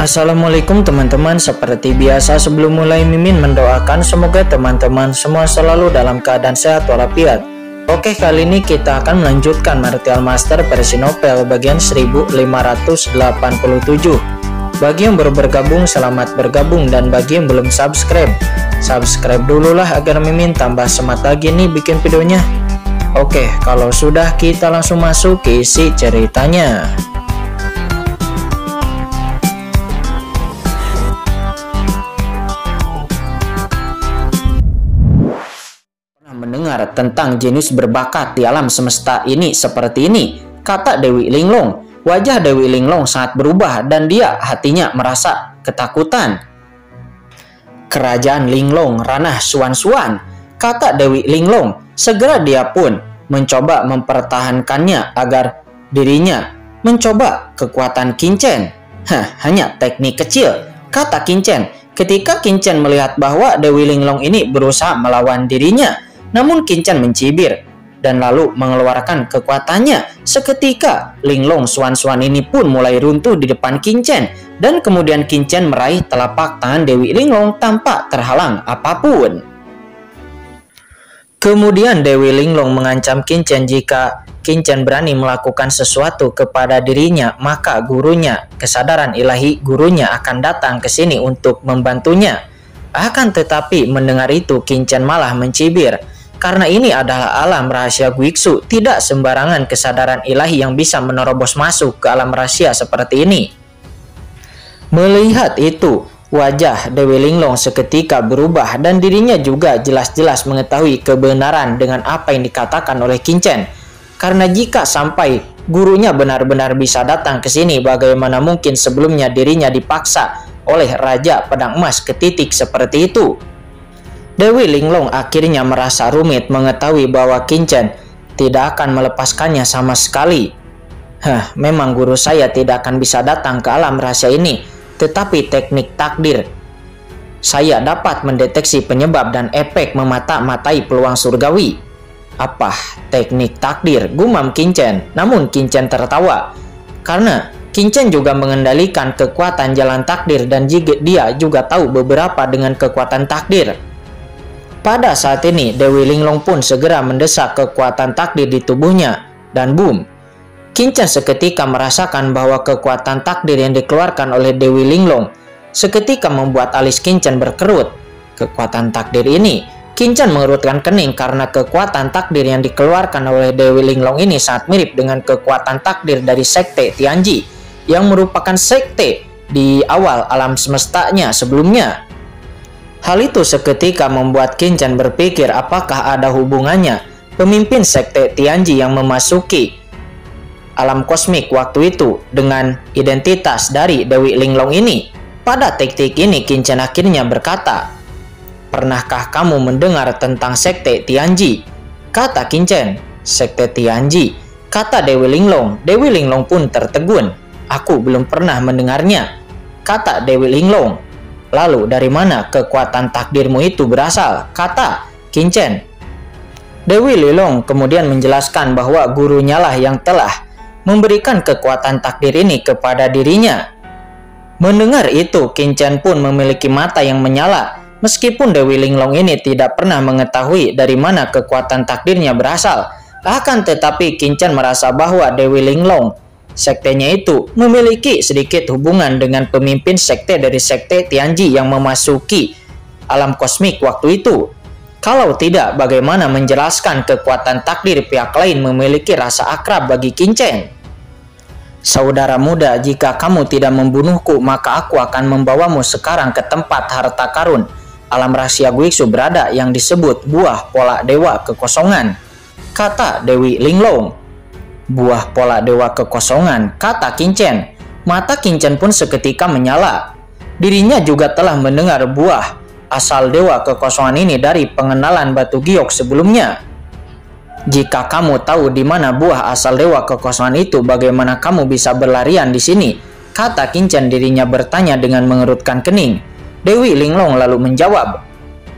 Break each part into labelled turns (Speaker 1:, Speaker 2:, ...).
Speaker 1: Assalamualaikum teman-teman, seperti biasa sebelum mulai Mimin mendoakan semoga teman-teman semua selalu dalam keadaan sehat walafiat. Oke, kali ini kita akan melanjutkan Martial Master versi novel bagian 1587. Bagi yang baru bergabung, selamat bergabung, dan bagi yang belum subscribe dulu lah agar Mimin tambah semangat lagi nih bikin videonya. Oke, kalau sudah kita langsung masuk ke isi ceritanya. Mendengar tentang jenius berbakat di alam semesta ini seperti ini, kata Dewi Linglong. Wajah Dewi Linglong sangat berubah dan dia hatinya merasa ketakutan. Kerajaan Linglong ranah Xuan-Xuan, kata Dewi Linglong. Segera dia pun mencoba mempertahankannya agar dirinya mencoba kekuatan Qinchen. Hanya teknik kecil, kata Qinchen. Ketika Qinchen melihat bahwa Dewi Linglong ini berusaha melawan dirinya, namun Qinchen mencibir dan lalu mengeluarkan kekuatannya. Seketika Linglong Xuan-Xuan ini pun mulai runtuh di depan Qinchen, dan kemudian Qinchen meraih telapak tangan Dewi Linglong tanpa terhalang apapun. Kemudian Dewi Linglong mengancam Qinchen jika Qinchen berani melakukan sesuatu kepada dirinya, maka gurunya, kesadaran ilahi gurunya akan datang ke sini untuk membantunya. Akan tetapi mendengar itu Qinchen malah mencibir. Karena ini adalah alam rahasia Guiksu, tidak sembarangan kesadaran ilahi yang bisa menerobos masuk ke alam rahasia seperti ini. Melihat itu, wajah Dewi Linglong seketika berubah dan dirinya juga jelas-jelas mengetahui kebenaran dengan apa yang dikatakan oleh Qinchen. Karena jika sampai gurunya benar-benar bisa datang ke sini, bagaimana mungkin sebelumnya dirinya dipaksa oleh Raja Pedang Emas ke titik seperti itu? Dewi Linglong akhirnya merasa rumit mengetahui bahwa Qinchen tidak akan melepaskannya sama sekali. Memang guru saya tidak akan bisa datang ke alam rahasia ini, tetapi teknik takdir saya dapat mendeteksi penyebab dan efek memata-matai peluang surgawi. Apa teknik takdir? Gumam Qinchen. Namun Qinchen tertawa karena Qinchen juga mengendalikan kekuatan jalan takdir dan dia juga tahu beberapa dengan kekuatan takdir. Pada saat ini Dewi Linglong pun segera mendesak kekuatan takdir di tubuhnya, dan boom, Qinchen seketika merasakan bahwa kekuatan takdir yang dikeluarkan oleh Dewi Linglong seketika membuat alis Qinchen berkerut. Kekuatan takdir ini, Qinchen mengerutkan kening karena kekuatan takdir yang dikeluarkan oleh Dewi Linglong ini sangat mirip dengan kekuatan takdir dari sekte Tianji yang merupakan sekte di awal alam semestanya sebelumnya. Hal itu seketika membuat Qinchen berpikir apakah ada hubungannya pemimpin sekte Tianji yang memasuki alam kosmik waktu itu dengan identitas dari Dewi Linglong ini. Pada titik ini Qinchen akhirnya berkata, "Pernahkah kamu mendengar tentang sekte Tianji?" Kata Qinchen. "Sekte Tianji," kata Dewi Linglong. Dewi Linglong pun tertegun. "Aku belum pernah mendengarnya," kata Dewi Linglong. "Lalu dari mana kekuatan takdirmu itu berasal?" kata Qinchen. Dewi Linglong kemudian menjelaskan bahwa gurunya lah yang telah memberikan kekuatan takdir ini kepada dirinya. Mendengar itu, Qinchen pun memiliki mata yang menyala. Meskipun Dewi Linglong ini tidak pernah mengetahui dari mana kekuatan takdirnya berasal, akan tetapi Qinchen merasa bahwa Dewi Linglong sektenya itu memiliki sedikit hubungan dengan pemimpin sekte dari sekte Tianji yang memasuki alam kosmik waktu itu. Kalau tidak, bagaimana menjelaskan kekuatan takdir pihak lain memiliki rasa akrab bagi Qinchen? "Saudara muda, jika kamu tidak membunuhku, maka aku akan membawamu sekarang ke tempat harta karun alam rahasia Guiksu berada yang disebut buah pola dewa kekosongan," kata Dewi Linglong. "Buah pola dewa kekosongan," kata Qinchen. Mata Qinchen pun seketika menyala. Dirinya juga telah mendengar buah asal dewa kekosongan ini dari pengenalan batu giok sebelumnya. "Jika kamu tahu di mana buah asal dewa kekosongan itu, bagaimana kamu bisa berlarian di sini?" kata Qinchen. Dirinya bertanya dengan mengerutkan kening. Dewi Linglong lalu menjawab,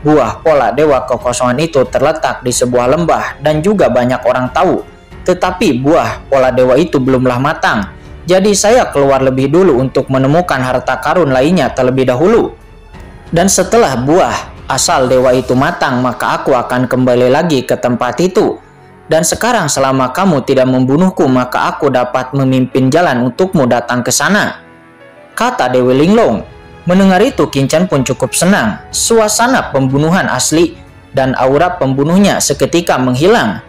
Speaker 1: "Buah pola dewa kekosongan itu terletak di sebuah lembah dan juga banyak orang tahu. Tetapi buah pola dewa itu belumlah matang. Jadi saya keluar lebih dulu untuk menemukan harta karun lainnya terlebih dahulu. Dan setelah buah asal dewa itu matang, maka aku akan kembali lagi ke tempat itu. Dan sekarang selama kamu tidak membunuhku, maka aku dapat memimpin jalan untukmu datang ke sana," kata Dewi Linglong. Mendengar itu, Qin Chen pun cukup senang. Suasana pembunuhan asli dan aura pembunuhnya seketika menghilang.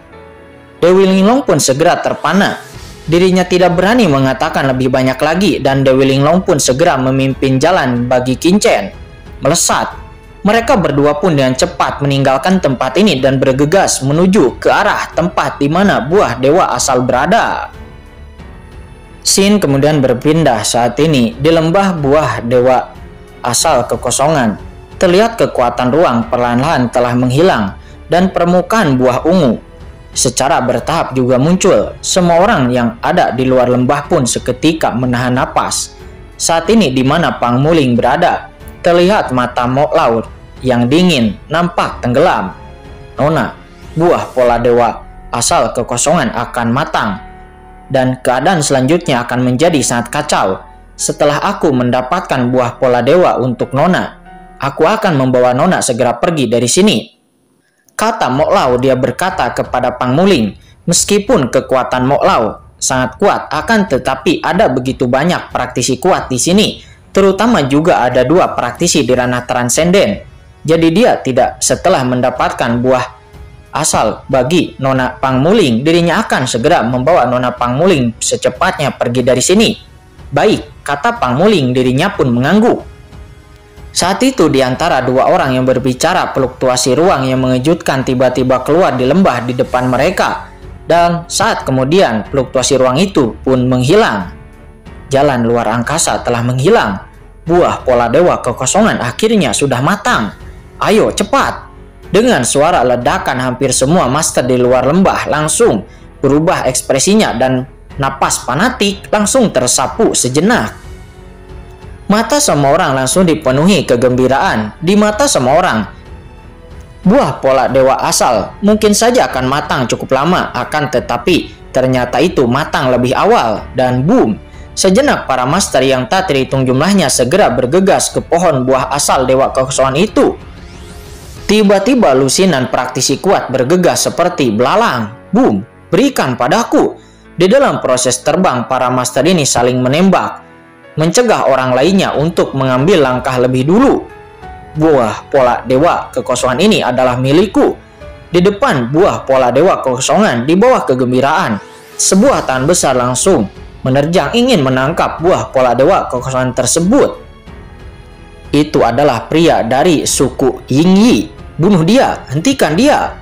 Speaker 1: Dewi Linglong pun segera terpana. Dirinya tidak berani mengatakan lebih banyak lagi, dan Dewi Linglong pun segera memimpin jalan bagi Qin Chen. Melesat, mereka berdua pun dengan cepat meninggalkan tempat ini dan bergegas menuju ke arah tempat di mana buah dewa asal berada. Scene kemudian berpindah saat ini di lembah buah dewa asal kekosongan. Terlihat kekuatan ruang perlahan-lahan telah menghilang dan permukaan buah ungu secara bertahap juga muncul. Semua orang yang ada di luar lembah pun seketika menahan napas. Saat ini di mana Pang Muling berada, terlihat mata Mo Lao yang dingin nampak tenggelam. "Nona, buah pola dewa asal kekosongan akan matang dan keadaan selanjutnya akan menjadi sangat kacau. Setelah aku mendapatkan buah pola dewa untuk Nona, aku akan membawa Nona segera pergi dari sini," kata Mo Lao. Dia berkata kepada Pang Muling. Meskipun kekuatan Mo Lao sangat kuat, akan tetapi ada begitu banyak praktisi kuat di sini. Terutama juga ada 2 praktisi di ranah transenden. Jadi dia tidak setelah mendapatkan buah asal bagi Nona Pang Muling, dirinya akan segera membawa Nona Pang Muling secepatnya pergi dari sini. "Baik," kata Pang Muling, dirinya pun mengangguk. Saat itu di antara 2 orang yang berbicara, fluktuasi ruang yang mengejutkan tiba-tiba keluar di lembah di depan mereka. Dan saat kemudian fluktuasi ruang itu pun menghilang. Jalan luar angkasa telah menghilang. Buah pola dewa kekosongan akhirnya sudah matang. "Ayo cepat!" Dengan suara ledakan, hampir semua master di luar lembah langsung berubah ekspresinya dan napas fanatik langsung tersapu sejenak. Mata semua orang langsung dipenuhi kegembiraan. Di mata semua orang, buah pola dewa asal mungkin saja akan matang cukup lama, akan tetapi ternyata itu matang lebih awal. Dan boom, sejenak para master yang tak terhitung jumlahnya segera bergegas ke pohon buah asal dewa kekosongan itu. Tiba-tiba lusinan praktisi kuat bergegas seperti belalang. "Boom, berikan padaku!" Di dalam proses terbang, para master ini saling menembak, mencegah orang lainnya untuk mengambil langkah lebih dulu. "Buah pola dewa kekosongan ini adalah milikku." Di depan buah pola dewa kekosongan, di bawah kegembiraan, sebuah tangan besar langsung menerjang ingin menangkap buah pola dewa kekosongan tersebut. Itu adalah pria dari suku Yingyi. "Bunuh dia, hentikan dia!"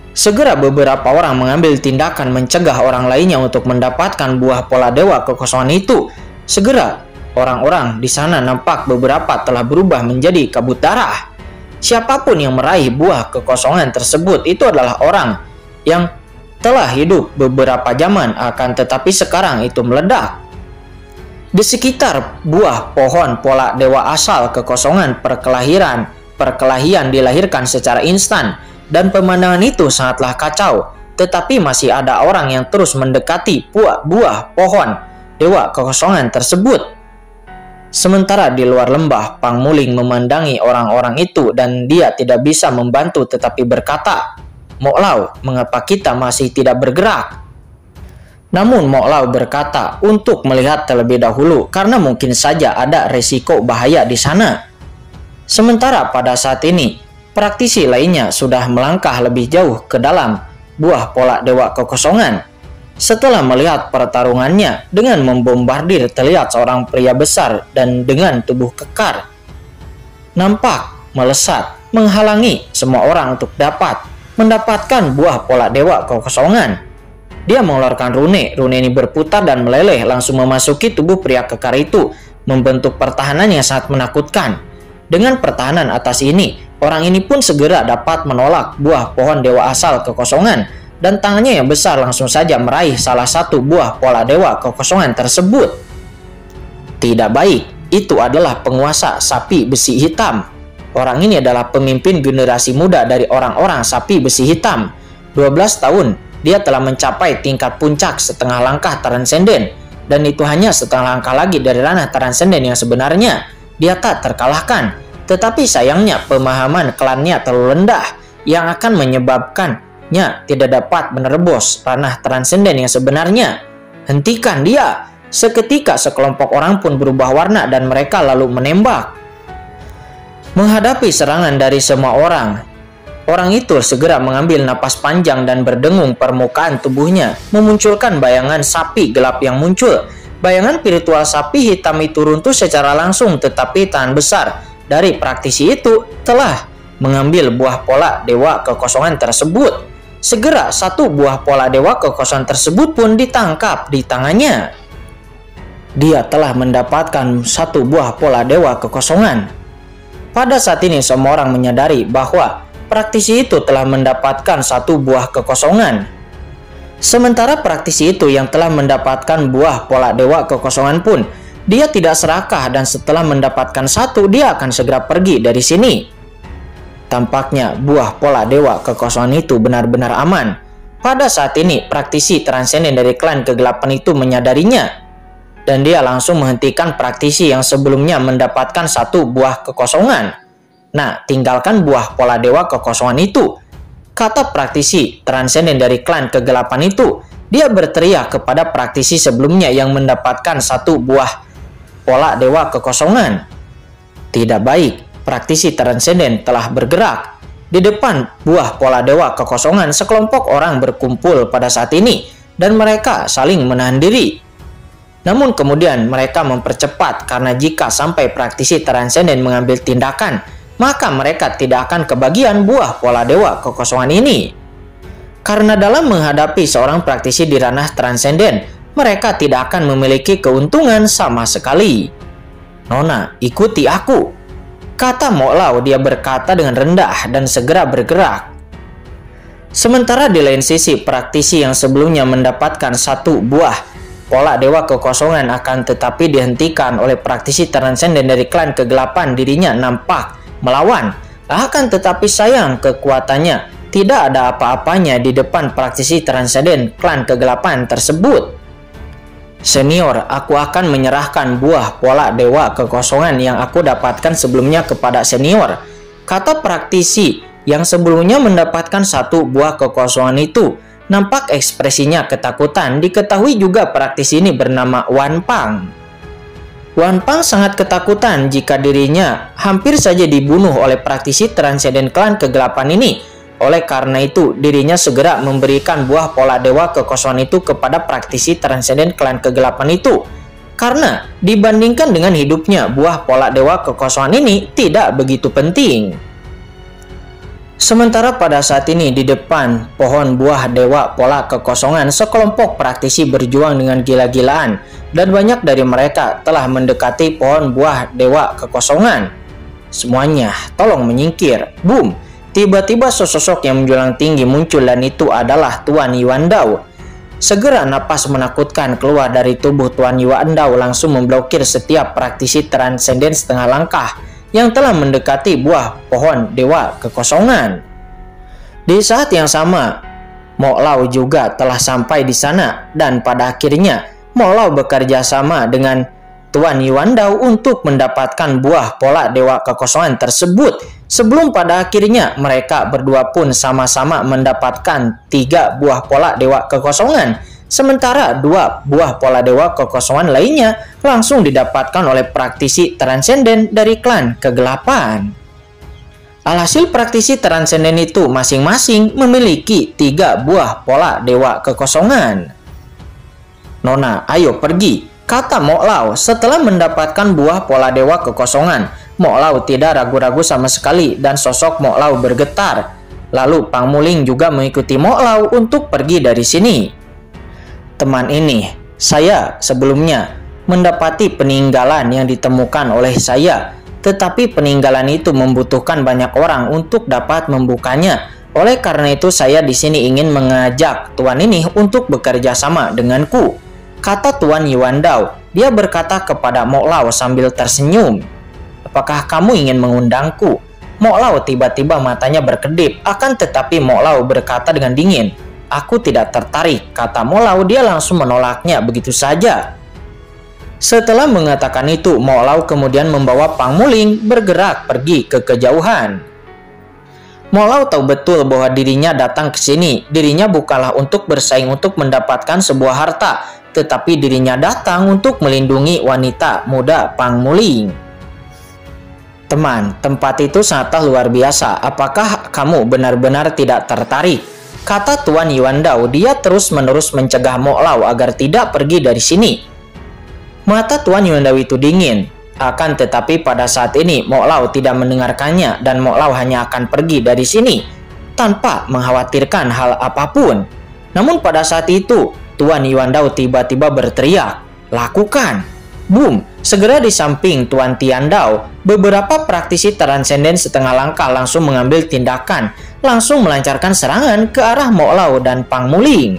Speaker 1: Segera beberapa orang mengambil tindakan mencegah orang lainnya untuk mendapatkan buah pola dewa kekosongan itu. Segera orang-orang di sana nampak beberapa telah berubah menjadi kabut darah. Siapapun yang meraih buah kekosongan tersebut itu adalah orang yang telah hidup beberapa zaman, akan tetapi sekarang itu meledak. Di sekitar buah pohon pola dewa asal kekosongan, perkelahian dilahirkan secara instan, dan pemandangan itu sangatlah kacau. Tetapi masih ada orang yang terus mendekati buah pohon dewa kekosongan tersebut. Sementara di luar lembah, Pang Muling memandangi orang-orang itu dan dia tidak bisa membantu tetapi berkata, "Mo Lao, mengapa kita masih tidak bergerak?" Namun Mo Lao berkata untuk melihat terlebih dahulu karena mungkin saja ada resiko bahaya di sana. Sementara pada saat ini, praktisi lainnya sudah melangkah lebih jauh ke dalam buah pola dewa kekosongan. Setelah melihat pertarungannya dengan membombardir, terlihat seorang pria besar dan dengan tubuh kekar nampak melesat menghalangi semua orang untuk dapat mendapatkan buah pola dewa kekosongan. Dia mengeluarkan rune ini berputar dan meleleh langsung memasuki tubuh pria kekar itu, membentuk pertahanan yang sangat menakutkan. Dengan pertahanan atas ini, orang ini pun segera dapat menolak buah pohon dewa asal kekosongan, dan tangannya yang besar langsung saja meraih salah satu buah pola dewa kekosongan tersebut. Tidak baik, itu adalah penguasa sapi besi hitam. Orang ini adalah pemimpin generasi muda dari orang-orang sapi besi hitam. 12 tahun, dia telah mencapai tingkat puncak setengah langkah transenden. dan itu hanya setengah langkah lagi dari ranah transenden yang sebenarnya. Dia tak terkalahkan, tetapi sayangnya pemahaman klannya terlalu rendah yang akan menyebabkannya tidak dapat menerobos ranah transenden yang sebenarnya. Hentikan dia! Seketika sekelompok orang pun berubah warna dan mereka lalu menembak. Menghadapi serangan dari semua orang itu segera mengambil napas panjang dan berdengung. Permukaan tubuhnya memunculkan bayangan sapi gelap yang muncul. Bayangan virtual sapi hitam itu runtuh secara langsung, tetapi tangan besar dari praktisi itu telah mengambil buah pola dewa kekosongan tersebut. Segera satu buah pola dewa kekosongan tersebut pun ditangkap di tangannya. Dia telah mendapatkan satu buah pola dewa kekosongan. Pada saat ini semua orang menyadari bahwa praktisi itu telah mendapatkan satu buah kekosongan. Sementara praktisi itu yang telah mendapatkan buah pola dewa kekosongan pun, dia tidak serakah dan setelah mendapatkan satu, dia akan segera pergi dari sini. Tampaknya buah pola dewa kekosongan itu benar-benar aman. Pada saat ini praktisi transenden dari klan kegelapan itu menyadarinya, dan dia langsung menghentikan praktisi yang sebelumnya mendapatkan satu buah kekosongan. Nah, tinggalkan buah pola dewa kekosongan itu, kata praktisi transenden dari klan kegelapan itu. Dia berteriak kepada praktisi sebelumnya yang mendapatkan satu buah pola dewa kekosongan. Tidak baik, praktisi transenden telah bergerak. Di depan buah pola dewa kekosongan, sekelompok orang berkumpul pada saat ini dan mereka saling menahan diri. Namun kemudian mereka mempercepat karena jika sampai praktisi transenden mengambil tindakan, maka mereka tidak akan kebagian buah pola dewa kekosongan ini. Karena dalam menghadapi seorang praktisi di ranah transenden, mereka tidak akan memiliki keuntungan sama sekali. Nona, ikuti aku, kata Mo Lao. Dia berkata dengan rendah dan segera bergerak. Sementara di lain sisi, praktisi yang sebelumnya mendapatkan satu buah pola dewa kekosongan akan tetapi dihentikan oleh praktisi transenden dari klan kegelapan. Dirinya nampak melawan, akan tetapi sayang kekuatannya tidak ada apa-apanya di depan praktisi transenden klan kegelapan tersebut. Senior, aku akan menyerahkan buah pola dewa kekosongan yang aku dapatkan sebelumnya kepada senior, kata praktisi yang sebelumnya mendapatkan satu buah kekosongan itu. Nampak ekspresinya ketakutan. Diketahui juga praktisi ini bernama Wan Pang. Wan Pang sangat ketakutan jika dirinya hampir saja dibunuh oleh praktisi transenden klan kegelapan ini. Oleh karena itu, dirinya segera memberikan buah pola dewa kekosongan itu kepada praktisi transenden klan kegelapan itu. Karena dibandingkan dengan hidupnya, buah pola dewa kekosongan ini tidak begitu penting. Sementara pada saat ini di depan pohon buah dewa pola kekosongan, sekelompok praktisi berjuang dengan gila-gilaan dan banyak dari mereka telah mendekati pohon buah dewa kekosongan. Semuanya tolong menyingkir. Boom! Tiba-tiba sosok yang menjulang tinggi muncul dan itu adalah Tuan Yuan Dao. Segera napas menakutkan keluar dari tubuh Tuan Yuan Dao langsung memblokir setiap praktisi transenden setengah langkah yang telah mendekati buah pohon dewa kekosongan. Di saat yang sama, Mo Lao juga telah sampai di sana dan pada akhirnya Mo Lao bekerja sama dengan Tuan Yuan Dao untuk mendapatkan buah pola dewa kekosongan tersebut. Sebelum pada akhirnya mereka berdua pun sama-sama mendapatkan 3 buah pola dewa kekosongan. Sementara 2 buah pola dewa kekosongan lainnya langsung didapatkan oleh praktisi transenden dari klan kegelapan. Alhasil praktisi transenden itu masing-masing memiliki 3 buah pola dewa kekosongan. Nona, ayo pergi, kata Mo Lao. Setelah mendapatkan buah pola dewa kekosongan, Mo Lao tidak ragu-ragu sama sekali dan sosok Mo Lao bergetar. Lalu Pang Muling juga mengikuti Mo Lao untuk pergi dari sini. Teman ini, saya sebelumnya mendapati peninggalan yang ditemukan oleh saya, tetapi peninggalan itu membutuhkan banyak orang untuk dapat membukanya. Oleh karena itu saya di sini ingin mengajak Tuan ini untuk bekerja sama denganku, kata Tuan Yuan Dao. Dia berkata kepada Mo Lao sambil tersenyum. Apakah kamu ingin mengundangku? Mo Lao tiba-tiba matanya berkedip, akan tetapi Mo Lao berkata dengan dingin. Aku tidak tertarik, kata Mo Lao. Dia langsung menolaknya begitu saja. Setelah mengatakan itu, Mo Lao kemudian membawa Pang Muling bergerak pergi ke kejauhan. Mo Lao tahu betul bahwa dirinya datang ke sini. Dirinya bukanlah untuk bersaing untuk mendapatkan sebuah harta, tetapi dirinya datang untuk melindungi wanita muda Pang Muling. Teman, tempat itu sangatlah luar biasa. Apakah kamu benar-benar tidak tertarik? Kata Tuan Yuandao. Dia terus-menerus mencegah Mo Lao agar tidak pergi dari sini. Mata Tuan Yuandao itu dingin. Akan tetapi pada saat ini Mo Lao tidak mendengarkannya dan Mo Lao hanya akan pergi dari sini tanpa mengkhawatirkan hal apapun. Namun pada saat itu Tuan Yuandao tiba-tiba berteriak, "Lakukan!" Boom! Segera di samping Tuan Tiandao, beberapa praktisi transenden setengah langkah langsung mengambil tindakan, langsung melancarkan serangan ke arah Mo Lao dan Pang Muling.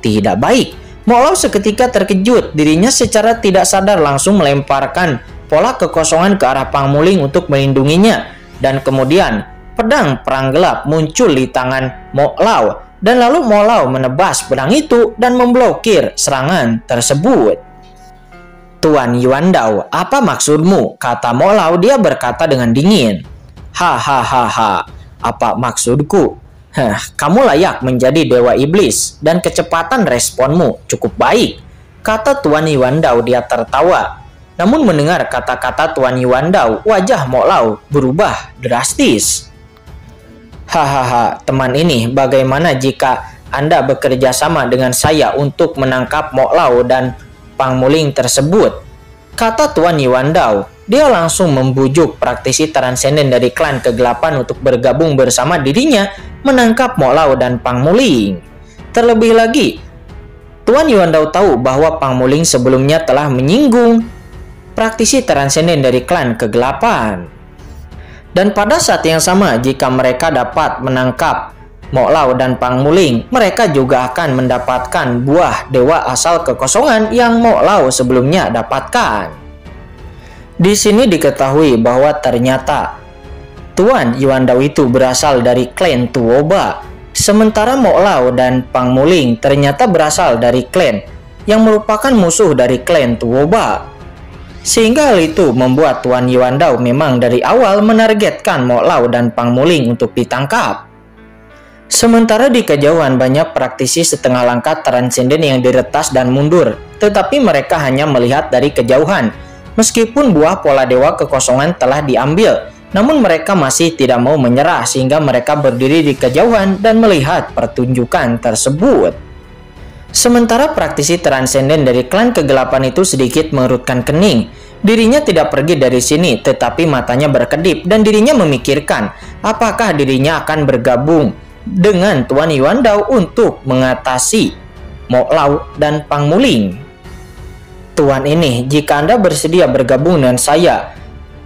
Speaker 1: Tidak baik. Mo Lao seketika terkejut, dirinya secara tidak sadar langsung melemparkan pola kekosongan ke arah Pang Muling untuk melindunginya. Dan kemudian pedang perang gelap muncul di tangan Mo Lao. Dan lalu Mo Lao menebas pedang itu dan memblokir serangan tersebut. Tuan Yuandao, apa maksudmu? Kata Mo Lao. Dia berkata dengan dingin. Hahaha, apa maksudku? Kamu layak menjadi dewa iblis dan kecepatan responmu cukup baik, kata Tuan Yuandao. Dia tertawa. Namun mendengar kata-kata Tuan Yuandao, wajah Mo Lao berubah drastis. Hahaha, teman ini, bagaimana jika Anda bekerja sama dengan saya untuk menangkap Mo Lao dan Pang Muling tersebut? Kata Tuan Yuandao. Dia langsung membujuk praktisi transenden dari klan kegelapan untuk bergabung bersama dirinya menangkap Mo Lao dan Pang Muling. Terlebih lagi, Tuan Yuandao tahu bahwa Pang Muling sebelumnya telah menyinggung praktisi transenden dari klan kegelapan. Dan pada saat yang sama, jika mereka dapat menangkap Mo Lao dan Pang Muling, mereka juga akan mendapatkan buah dewa asal kekosongan yang Mo Lao sebelumnya dapatkan. Di sini diketahui bahwa ternyata Tuan Yuandao itu berasal dari klan Tuoba, sementara Mo Lao dan Pang Muling ternyata berasal dari klan yang merupakan musuh dari klan Tuoba. Sehingga hal itu membuat Tuan Yuandao memang dari awal menargetkan Mo Lao dan Pang Muling untuk ditangkap. Sementara di kejauhan banyak praktisi setengah langkah transenden yang diretas dan mundur, tetapi mereka hanya melihat dari kejauhan. Meskipun buah pola dewa kekosongan telah diambil, namun mereka masih tidak mau menyerah sehingga mereka berdiri di kejauhan dan melihat pertunjukan tersebut. Sementara praktisi transenden dari klan kegelapan itu sedikit mengerutkan kening. Dirinya tidak pergi dari sini, tetapi matanya berkedip dan dirinya memikirkan apakah dirinya akan bergabung dengan Tuan Yuandao untuk mengatasi Mo Lao dan Pang Muling. Tuan ini, jika Anda bersedia bergabung dengan saya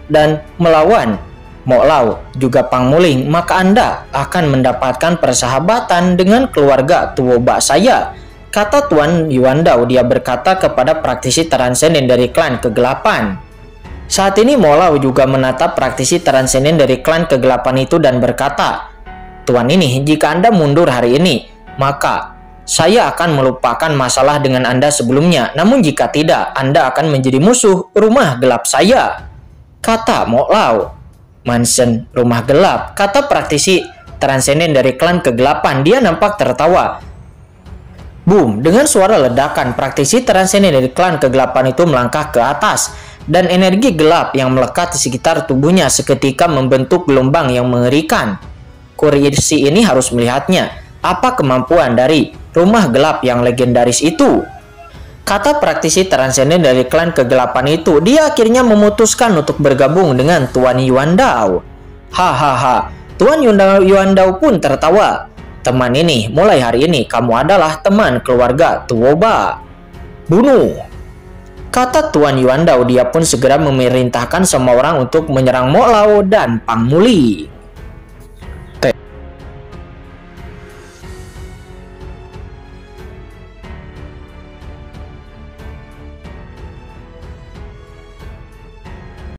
Speaker 1: dan melawan Mo Lao juga Pang Muling, maka Anda akan mendapatkan persahabatan dengan keluarga Tuoba saya, kata Tuan Yuandao. Dia berkata kepada praktisi transenden dari klan kegelapan. Saat ini Mo Lao juga menatap praktisi transenden dari klan kegelapan itu dan berkata, Tuan ini, jika Anda mundur hari ini, maka saya akan melupakan masalah dengan Anda sebelumnya. Namun jika tidak, Anda akan menjadi musuh rumah gelap saya, kata Mo Lao. Mansion rumah gelap, kata praktisi transenden dari klan kegelapan. Dia nampak tertawa. Boom, dengan suara ledakan, praktisi transenden dari klan kegelapan itu melangkah ke atas. Dan energi gelap yang melekat di sekitar tubuhnya seketika membentuk gelombang yang mengerikan. Kursi ini harus melihatnya. Apa kemampuan dari rumah gelap yang legendaris itu? Kata praktisi transenden dari klan kegelapan itu. Dia akhirnya memutuskan untuk bergabung dengan Tuan Yuandao. Hahaha, Tuan Yuandao pun tertawa. Teman ini, mulai hari ini kamu adalah teman keluarga Tuoba. Bunuh, kata Tuan Yuandao. Dia pun segera memerintahkan semua orang untuk menyerang Mo Lao dan Pang Muling.